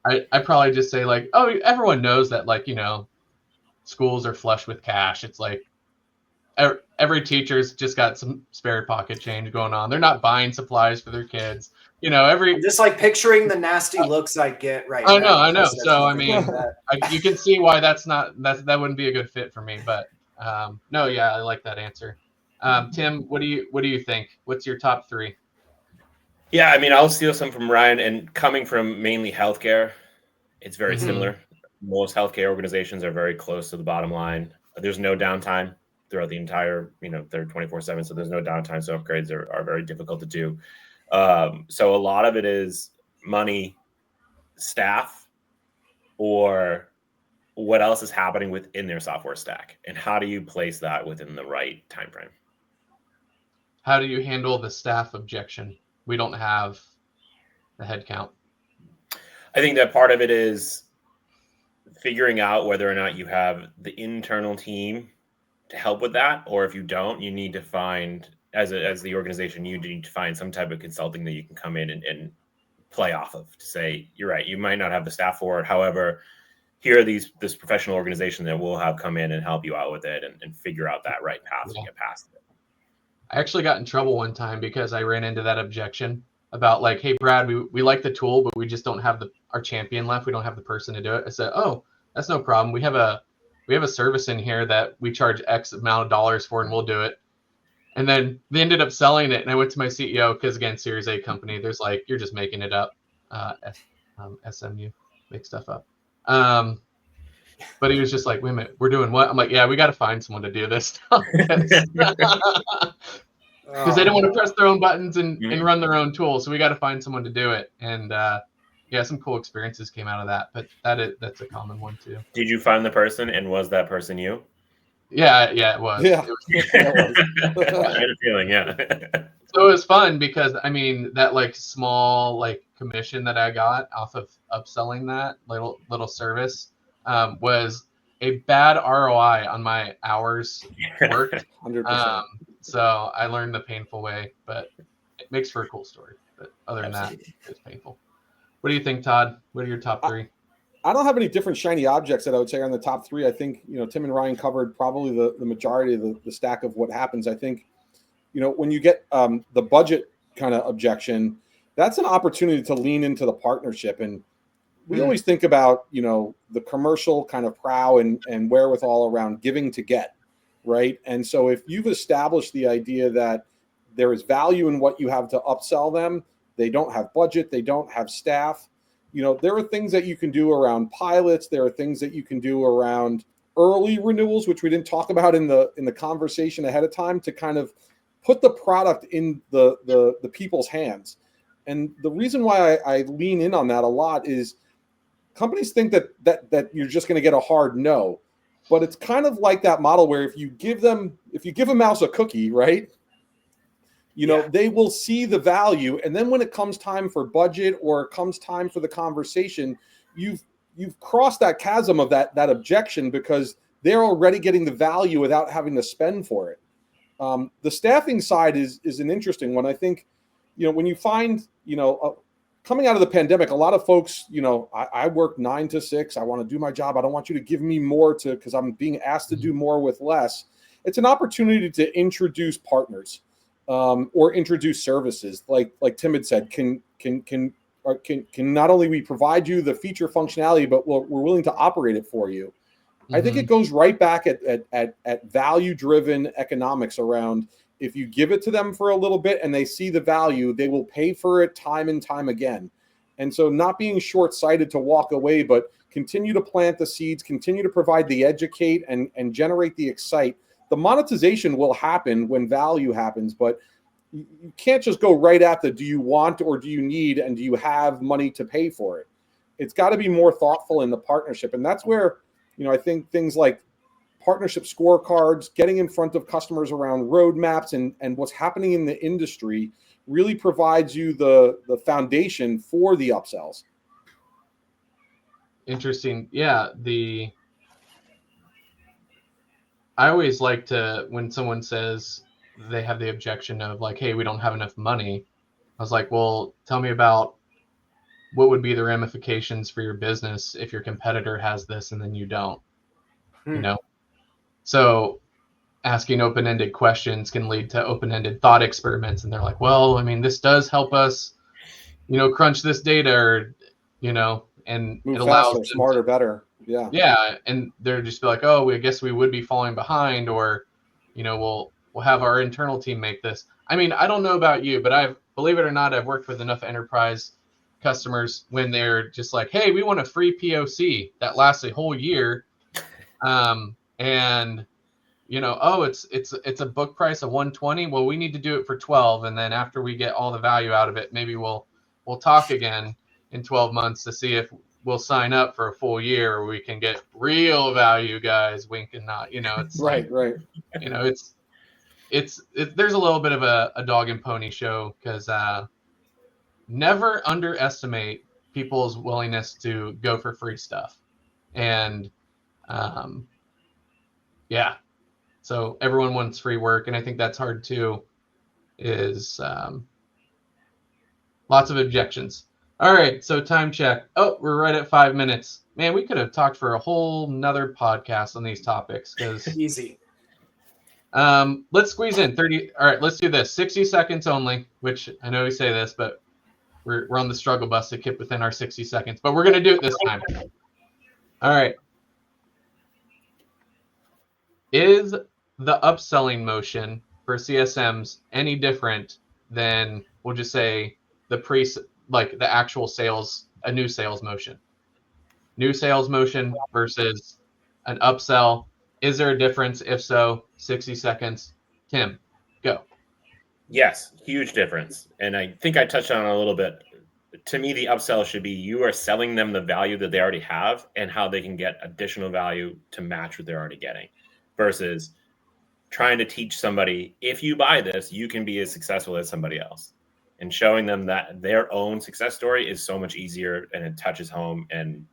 I probably just say, like, oh, everyone knows that, like, you know, schools are flush with cash. It's like every teacher's just got some spare pocket change going on. They're not buying supplies for their kids. You know, I'm just like picturing the nasty looks I get right now. I know. So I mean, you can see why that wouldn't be a good fit for me. But no, yeah, I like that answer. Tim, what do you think? What's your top 3? Yeah, I mean, I'll steal some from Ryan, and coming from mainly healthcare, it's very similar. Most healthcare organizations are very close to the bottom line. There's no downtime throughout the entire, you know, they're 24/7, so there's no downtime. So upgrades are very difficult to do. So a lot of it is money, staff, or what else is happening within their software stack, and how do you place that within the right time frame? How do you handle the staff objection? We don't have the head count. I think that part of it is figuring out whether or not you have the internal team to help with that, or if you don't, you need to find, as the organization, you need to find some type of consulting that you can come in and play off of, to say, you're right, you might not have the staff for it. However, here are this professional organization that will have come in and help you out with it and figure out that right path to get past it. I actually got in trouble one time because I ran into that objection about like, hey, Brad, we like the tool, but we just don't have our champion left. We don't have the person to do it. I said, oh, that's no problem. We have a service in here that we charge X amount of dollars for, and we'll do it. And then they ended up selling it, and I went to my CEO because, again, Series A company. There's like, you're just making it up. SMU, make stuff up. But he was just like, wait a minute, we're doing what? I'm like, yeah, we got to find someone to do this stuff. Because they don't want to press their own buttons and run their own tool. So we got to find someone to do it. And yeah, some cool experiences came out of that. But that's a common one too. Did you find the person, and was that person you? Yeah, it was. Yeah. It was. I had a feeling, yeah. So it was fun because, I mean, that like small like commission that I got off of upselling that little service was a bad ROI on my hours worked. 100%. So I learned the painful way, but it makes for a cool story. But other than that, it's painful. What do you think, Todd? What are your top three? I don't have any different shiny objects that I would say are in the top three. I think, Tim and Ryan covered probably the majority of the stack of what happens. I think, when you get the budget kind of objection, that's an opportunity to lean into the partnership. And we always think about, the commercial kind of prow and wherewithal around giving to get, right? And so if you've established the idea that there is value in what you have to upsell them, they don't have budget, they don't have staff, there are things that you can do around pilots. There are things that you can do around early renewals, which we didn't talk about in the conversation ahead of time, to kind of put the product in the people's hands. And the reason why I lean in on that a lot is companies think that you're just going to get a hard no, but it's kind of like that model where if you give a mouse a cookie, right? They will see the value. And then when it comes time for budget or it comes time for the conversation, you've crossed that chasm of that objection because they're already getting the value without having to spend for it. The staffing side is an interesting one. I think, when you find, coming out of the pandemic, a lot of folks, I work 9 to 6. I want to do my job. I don't want you to give me more because I'm being asked to do more with less. It's an opportunity to introduce partners. Or introduce services like Tim had said, can not only we provide you the feature functionality, but we're willing to operate it for you. I think it goes right back at value-driven economics around, if you give it to them for a little bit and they see the value, they will pay for it time and time again. And so not being short-sighted to walk away, but continue to plant the seeds, continue to provide the educate and generate the excite. The monetization will happen when value happens, but you can't just go right at do you want or do you need and do you have money to pay for it? It's got to be more thoughtful in the partnership. And that's where, I think things like partnership scorecards, getting in front of customers around roadmaps and what's happening in the industry really provides you the foundation for the upsells. Interesting. Yeah, I always like to, when someone says they have the objection of like, hey, we don't have enough money, I was like, well, tell me about what would be the ramifications for your business if your competitor has this and then you don't, So asking open-ended questions can lead to open-ended thought experiments. And they're like, well, I mean, this does help us, crunch this data or, and move it allows faster, smarter, better. Yeah. Yeah. And they're just like, oh, I guess we would be falling behind, or, we'll have our internal team make this. I mean, I don't know about you, but believe it or not, I've worked with enough enterprise customers when they're just like, hey, we want a free POC that lasts a whole year. And it's a book price of $120. Well, we need to do it for 12. And then after we get all the value out of it, maybe we'll talk again in 12 months to see if we'll sign up for a full year or we can get real value, guys. Wink and nod. It's right. It's there's a little bit of a dog and pony show because never underestimate people's willingness to go for free stuff. And yeah, so everyone wants free work, and I think that's hard too. Is lots of objections. All right, so time check. Oh, we're right at 5 minutes. Man, we could have talked for a whole nother podcast on these topics because easy. Let's squeeze in 30. All right, let's do this. 60 seconds only, which I know we say this, but we're on the struggle bus to keep within our 60 seconds. But we're going to do it this time. All right. Is the upselling motion for CSMs any different than, we'll just say, the actual sales, a new sales motion? New sales motion versus an upsell. Is there a difference? If so, 60 seconds. Tim, go. Yes, huge difference. And I think I touched on it a little bit. To me, the upsell should be you are selling them the value that they already have and how they can get additional value to match what they're already getting, versus trying to teach somebody, if you buy this, you can be as successful as somebody else. And showing them that their own success story is so much easier and it touches home. And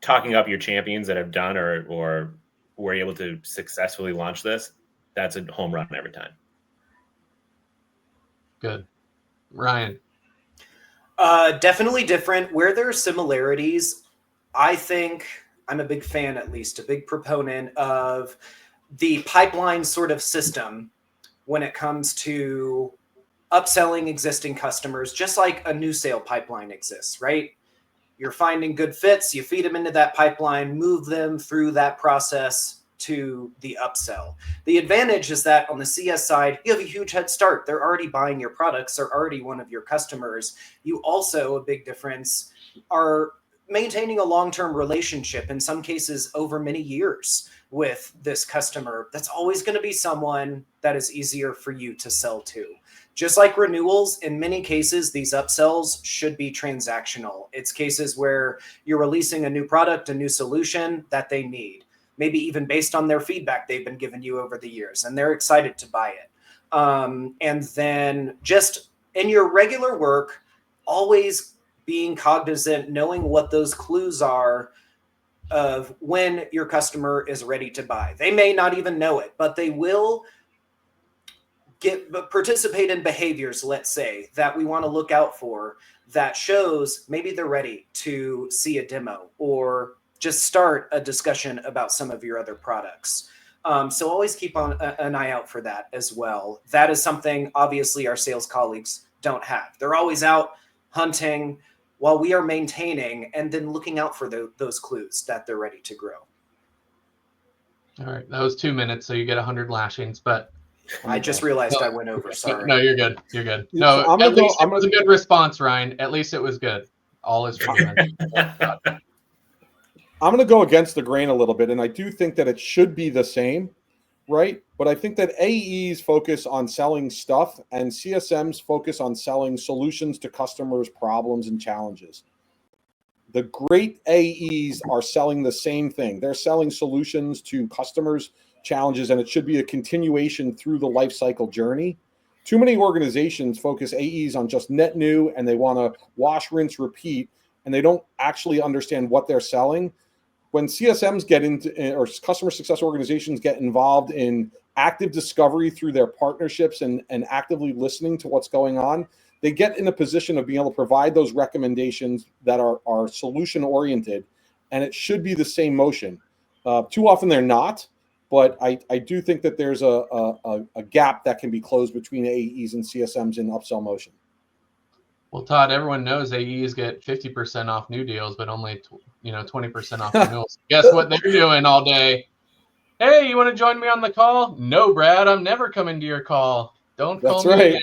talking up your champions that have done or were able to successfully launch this, that's a home run every time. Good. Ryan. Definitely different. Where there are similarities, I think I'm a big fan, at least a big proponent of the pipeline sort of system when it comes to upselling existing customers, just like a new sale pipeline exists, right? You're finding good fits, you feed them into that pipeline, move them through that process to the upsell. The advantage is that on the CS side, you have a huge head start. They're already buying your products. They're already one of your customers. You also, a big difference, are maintaining a long-term relationship, in some cases over many years, with this customer. That's always going to be someone that is easier for you to sell to. Just like renewals, in many cases, these upsells should be transactional. It's cases where you're releasing a new product, a new solution that they need, maybe even based on their feedback they've been giving you over the years, and they're excited to buy it. And then just in your regular work, always being cognizant, knowing what those clues are of when your customer is ready to buy. They may not even know it, but they will participate in behaviors, let's say, that we want to look out for that shows maybe they're ready to see a demo or just start a discussion about some of your other products. So always keep on an eye out for that as well. That is something obviously our sales colleagues don't have. They're always out hunting while we are maintaining and then looking out for those clues that they're ready to grow. All right, that was 2 minutes, so you get 100 lashings, but I just realized I went over. Sorry. No, you're good. You're good. No, at least it was a good response, Ryan. At least it was good. All is forgiven. I'm going to go against the grain a little bit, and I do think that it should be the same, right? But I think that AEs focus on selling stuff, and CSMs focus on selling solutions to customers' problems and challenges. The great AEs are selling the same thing. They're selling solutions to customers' challenges, and it should be a continuation through the life cycle journey. Too many organizations focus AEs on just net new, and they want to wash, rinse, repeat, and they don't actually understand what they're selling. When CSMs get into, or customer success organizations get involved in active discovery through their partnerships and actively listening to what's going on, they get in a position of being able to provide those recommendations that are solution oriented, and it should be the same motion. Too often they're not, but I do think that there's a gap that can be closed between AEs and CSMs in upsell motion. Well, Todd, everyone knows AEs get 50% off new deals, but only 20% off renewals. Guess what they're doing all day? Hey, you want to join me on the call? No, Brad, I'm never coming to your call. Don't call me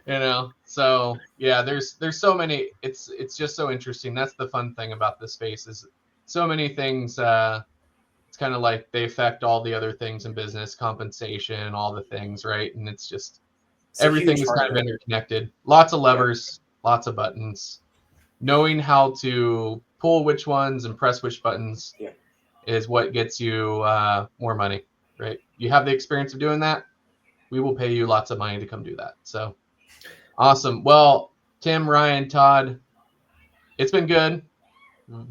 again. So yeah, there's so many. It's just so interesting. That's the fun thing about this space is so many things. It's kind of like they affect all the other things in business, compensation, all the things, right? And it's just everything is kind of interconnected. Lots of levers, lots of buttons. Knowing how to pull which ones and press which buttons is what gets you more money, right? You have the experience of doing that, we will pay you lots of money to come do that. So awesome. Well, Tim, Ryan, Todd, it's been good. We've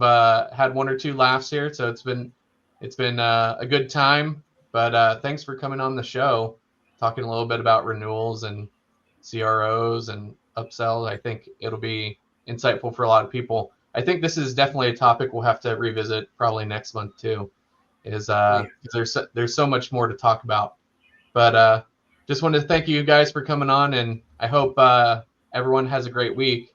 had 1 or 2 laughs here, so it's been a good time. But thanks for coming on the show, talking a little bit about renewals and CROs and upsells. I think it'll be insightful for a lot of people. I think this is definitely a topic we'll have to revisit probably next month too, is there's so much more to talk about But just wanted to thank you guys for coming on, and I hope everyone has a great week.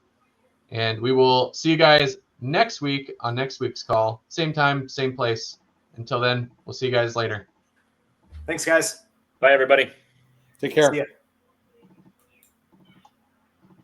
And we will see you guys next week on next week's call. Same time, same place. Until then, we'll see you guys later. Thanks, guys. Bye, everybody. Take care. See ya.